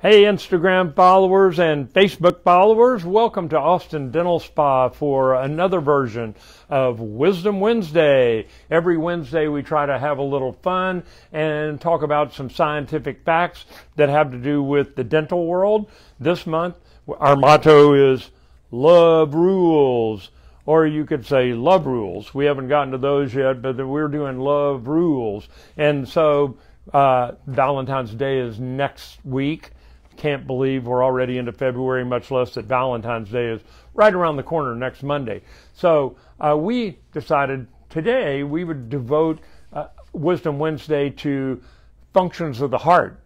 Hey, Instagram followers and Facebook followers, welcome to Austin Dental Spa for another version of Wisdom Wednesday. Every Wednesday we try to have a little fun and talk about some scientific facts that have to do with the dental world. This month our motto is Love Rules, or you could say Love Rules. We haven't gotten to those yet, but we're doing Love Rules. And so Valentine's Day is next week. Can't believe we're already into February, much less that Valentine's Day is right around the corner next Monday. So we decided today we would devote Wisdom Wednesday to functions of the heart.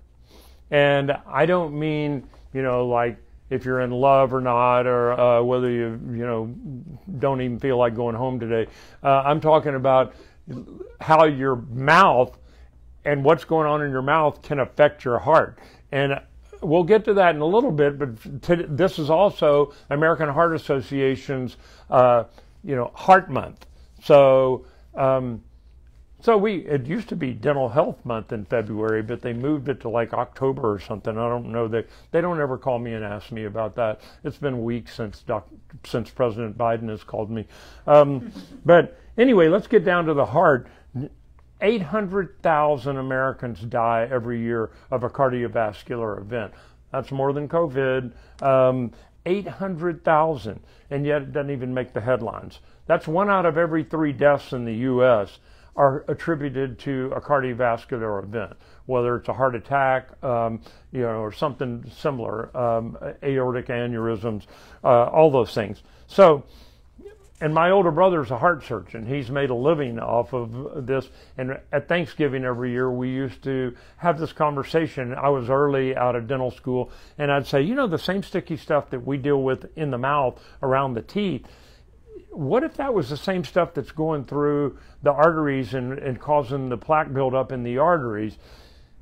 And I don't mean, like if you're in love or not, or whether you don't even feel like going home today. I'm talking about how your mouth and what's going on in your mouth can affect your heart. And we'll get to that in a little bit, but this is also American Heart Association's, Heart Month. So, it used to be Dental Health Month in February, but they moved it to like October or something. I don't know. They don't ever call me and ask me about that. It's been weeks since President Biden has called me. But anyway, let's get down to the heart. 800,000 Americans die every year of a cardiovascular event. That's more than COVID. 800,000, and yet it doesn't even make the headlines. That's 1 out of every 3 deaths in the U.S. are attributed to a cardiovascular event, whether it's a heart attack, or something similar, aortic aneurysms, all those things. So. And my older brother's a heart surgeon. He's made a living off of this. And at Thanksgiving every year, we used to have this conversation. I was early out of dental school, and I'd say, the same sticky stuff that we deal with in the mouth around the teeth, what if that was the same stuff that's going through the arteries and causing the plaque buildup in the arteries?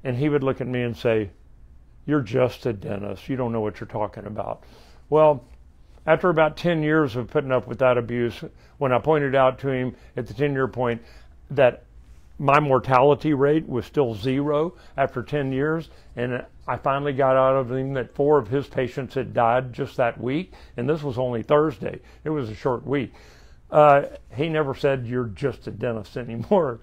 And he would look at me and say, "You're just a dentist. You don't know what you're talking about." Well, after about 10 years of putting up with that abuse, when I pointed out to him at the 10-year point that my mortality rate was still 0 after 10 years, and I finally got out of him that 4 of his patients had died just that week, and this was only Thursday. It was a short week. He never said, "You're just a dentist" anymore.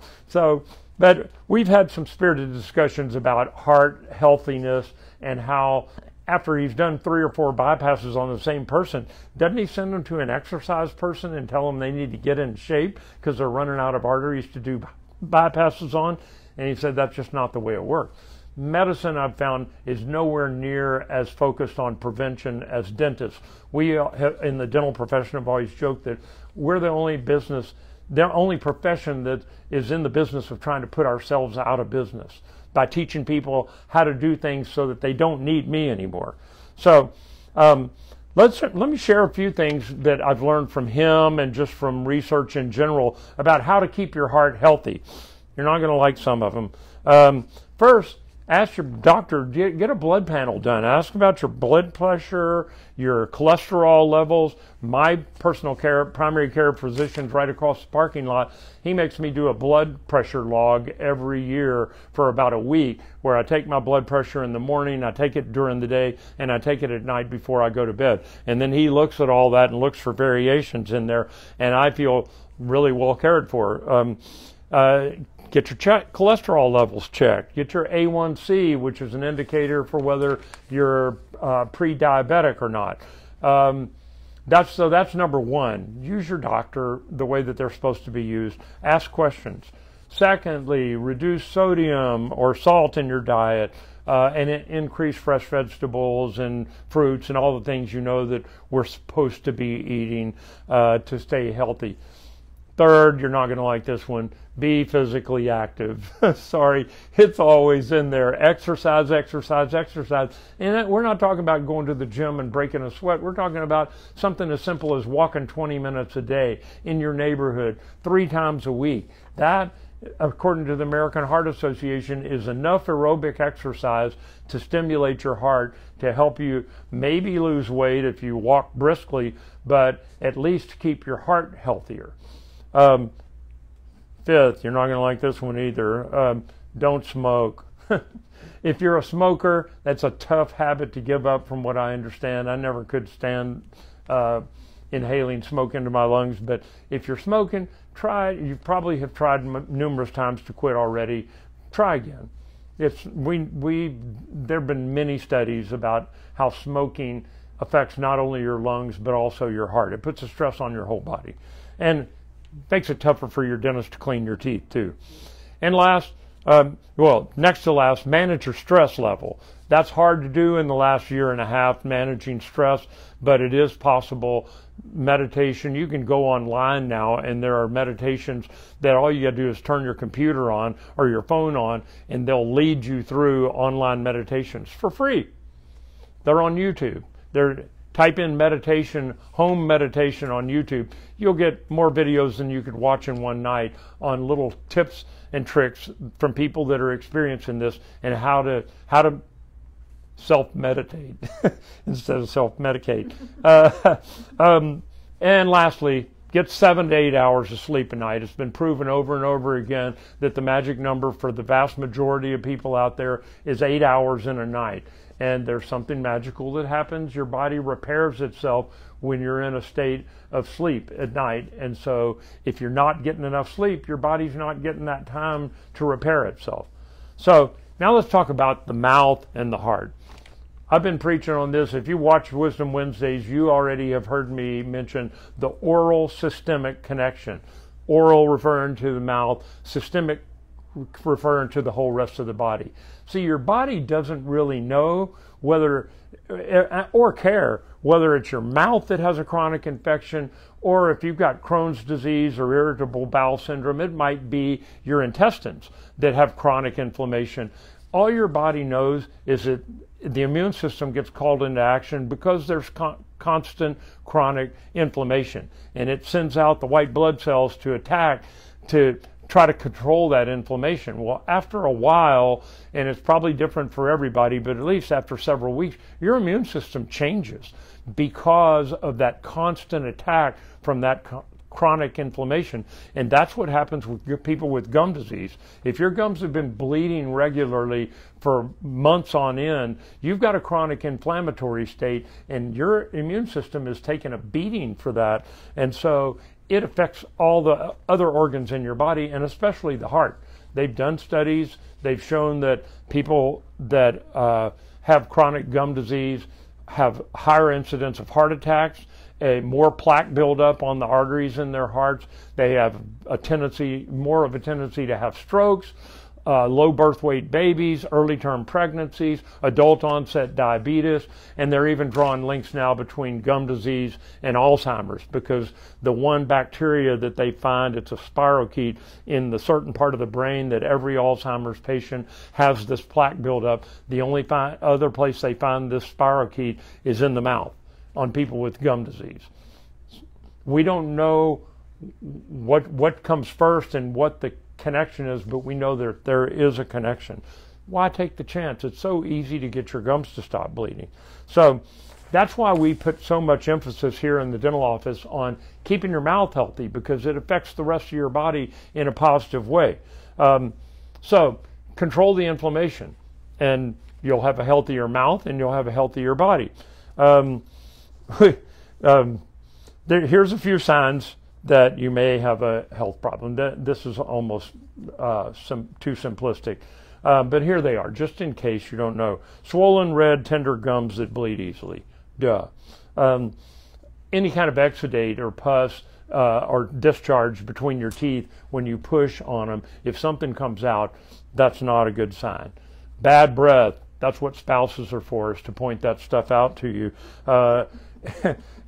But we've had some spirited discussions about heart healthiness and how after he's done 3 or 4 bypasses on the same person, doesn't he send them to an exercise person and tell them they need to get in shape because they're running out of arteries to do bypasses on? And he said that's just not the way it works. Medicine, I've found, is nowhere near as focused on prevention as dentists. We in the dental profession have always joked that we're the only profession that is in the business of trying to put ourselves out of business by teaching people how to do things so that they don't need me anymore. So let me share a few things that I've learned from him and just from research in general about how to keep your heart healthy. You're not going to like some of them. First, ask your doctor, get a blood panel done. Ask about your blood pressure, your cholesterol levels. My primary care physician's right across the parking lot. He makes me do a blood pressure log every year for about a week, where I take my blood pressure in the morning, I take it during the day, and I take it at night before I go to bed. And then he looks at all that and looks for variations in there, and I feel really well cared for. Get your cholesterol levels checked. Get your A1C, which is an indicator for whether you're pre-diabetic or not. That's number one. Use your doctor the way that they're supposed to be used. Ask questions. Secondly, reduce sodium or salt in your diet and increase fresh vegetables and fruits and all the things that we're supposed to be eating to stay healthy. Third, you're not going to like this one, be physically active. Sorry, it's always in there. Exercise, exercise, exercise. And we're not talking about going to the gym and breaking a sweat. We're talking about something as simple as walking 20 minutes a day in your neighborhood 3 times a week. That, according to the American Heart Association, is enough aerobic exercise to stimulate your heart, to help you maybe lose weight if you walk briskly, but at least keep your heart healthier. Fifth, you're not going to like this one either. Don't smoke. If you're a smoker, that's a tough habit to give up from what I understand. I never could stand inhaling smoke into my lungs, but if you're smoking, try. You probably have tried numerous times to quit already. Try again. There have been many studies about how smoking affects not only your lungs but also your heart. It puts a stress on your whole body and makes it tougher for your dentist to clean your teeth too. And last, next to last, manage your stress level. That's hard to do in the last year and a half, managing stress, but it is possible. Meditation, you can go online now and there are meditations that all you got to do is turn your computer on or your phone on and they'll lead you through online meditations for free. They're on YouTube. Type in meditation, home meditation on YouTube. You'll get more videos than you could watch in one night on little tips and tricks from people that are experiencing this and how to self-meditate instead of self-medicate. And lastly, get 7 to 8 hours of sleep a night. It's been proven over and over again that the magic number for the vast majority of people out there is 8 hours in a night. And there's something magical that happens. Your body repairs itself when you're in a state of sleep at night. And so if you're not getting enough sleep, your body's not getting that time to repair itself. So now let's talk about the mouth and the heart. I've been preaching on this. If you watch Wisdom Wednesdays, you already have heard me mention the oral systemic connection. Oral referring to the mouth, systemic referring to the whole rest of the body. See, your body doesn't really know whether or care whether it's your mouth that has a chronic infection or if you've got Crohn's disease or irritable bowel syndrome, it might be your intestines that have chronic inflammation. All your body knows is that the immune system gets called into action because there's constant chronic inflammation, and it sends out the white blood cells to attack to try to control that inflammation. Well, after a while, and it's probably different for everybody, but at least after several weeks, your immune system changes because of that constant attack from that chronic inflammation. And that's what happens with people with gum disease. If your gums have been bleeding regularly for months on end, you've got a chronic inflammatory state and your immune system is taking a beating for that. And so it affects all the other organs in your body and especially the heart. They've done studies. They've shown that people that have chronic gum disease have higher incidence of heart attacks, more plaque buildup on the arteries in their hearts. They have more of a tendency to have strokes, low birth weight babies, early term pregnancies, adult onset diabetes, and they're even drawing links now between gum disease and Alzheimer's because the one bacteria that they find, it's a spirochete in the certain part of the brain that every Alzheimer's patient has this plaque buildup. The only other place they find this spirochete is in the mouth on people with gum disease. We don't know what comes first and what the connection is, but we know that there is a connection. Why take the chance? It's so easy to get your gums to stop bleeding. So that's why we put so much emphasis here in the dental office on keeping your mouth healthy because it affects the rest of your body in a positive way. So control the inflammation and you'll have a healthier mouth and you'll have a healthier body. Here's a few signs that you may have a health problem. This is almost too simplistic, but here they are, just in case you don't know. Swollen, red, tender gums that bleed easily. Duh. Any kind of exudate or pus or discharge between your teeth when you push on them, if something comes out, that's not a good sign. Bad breath. That's what spouses are for, is to point that stuff out to you.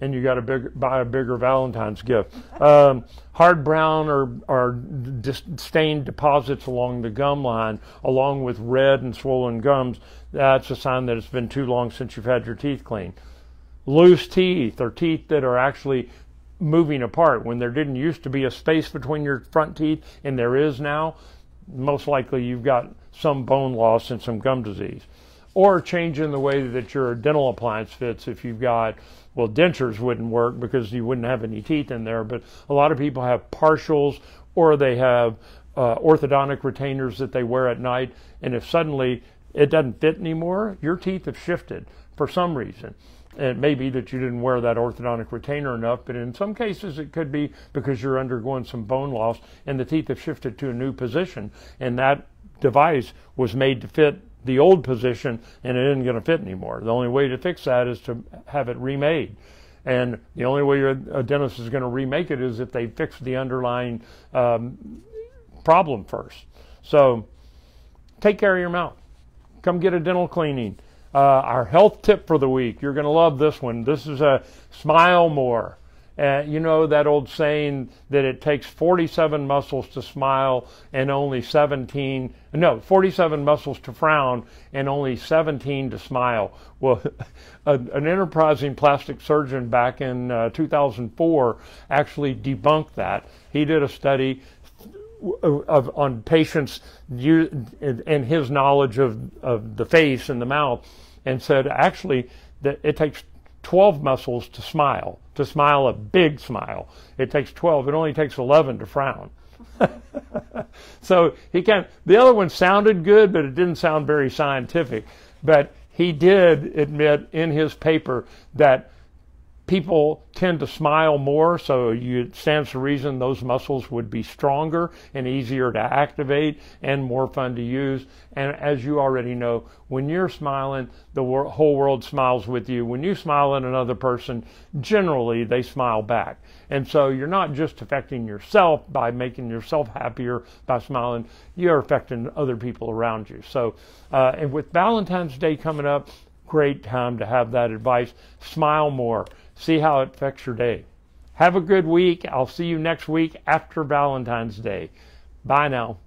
And you got to buy a bigger Valentine's gift. Hard brown or stained deposits along the gum line, along with red and swollen gums, that's a sign that it's been too long since you've had your teeth cleaned. Loose teeth, or teeth that are actually moving apart when there didn't used to be a space between your front teeth and there is now, most likely you've got some bone loss and some gum disease. Or change in the way that your dental appliance fits. If you've got, well, dentures wouldn't work because you wouldn't have any teeth in there, but a lot of people have partials or they have orthodontic retainers that they wear at night, and if suddenly it doesn't fit anymore, your teeth have shifted for some reason. It may be that you didn't wear that orthodontic retainer enough, but in some cases it could be because you're undergoing some bone loss and the teeth have shifted to a new position, and that device was made to fit the old position and it isn't going to fit anymore. The only way to fix that is to have it remade. And the only way a dentist is going to remake it is if they fix the underlying problem first. So take care of your mouth. Come get a dental cleaning. Our health tip for the week, you're going to love this one. This is a smile more. You know that old saying that it takes 47 muscles to smile and only 47 muscles to frown and only 17 to smile. Well, an enterprising plastic surgeon back in 2004 actually debunked that. He did a study on patients and his knowledge of the face and the mouth, and said actually that it takes 12 muscles to smile a big smile. It takes 12. It only takes 11 to frown. So the other one sounded good, but it didn't sound very scientific. But he did admit in his paper that people tend to smile more, so it stands to reason those muscles would be stronger and easier to activate and more fun to use. And as you already know, when you're smiling, the whole world smiles with you. When you smile at another person, generally they smile back. And so you're not just affecting yourself by making yourself happier by smiling, you're affecting other people around you. So, and with Valentine's Day coming up, great time to have that advice. Smile more. See how it affects your day. Have a good week. I'll see you next week after Valentine's Day. Bye now.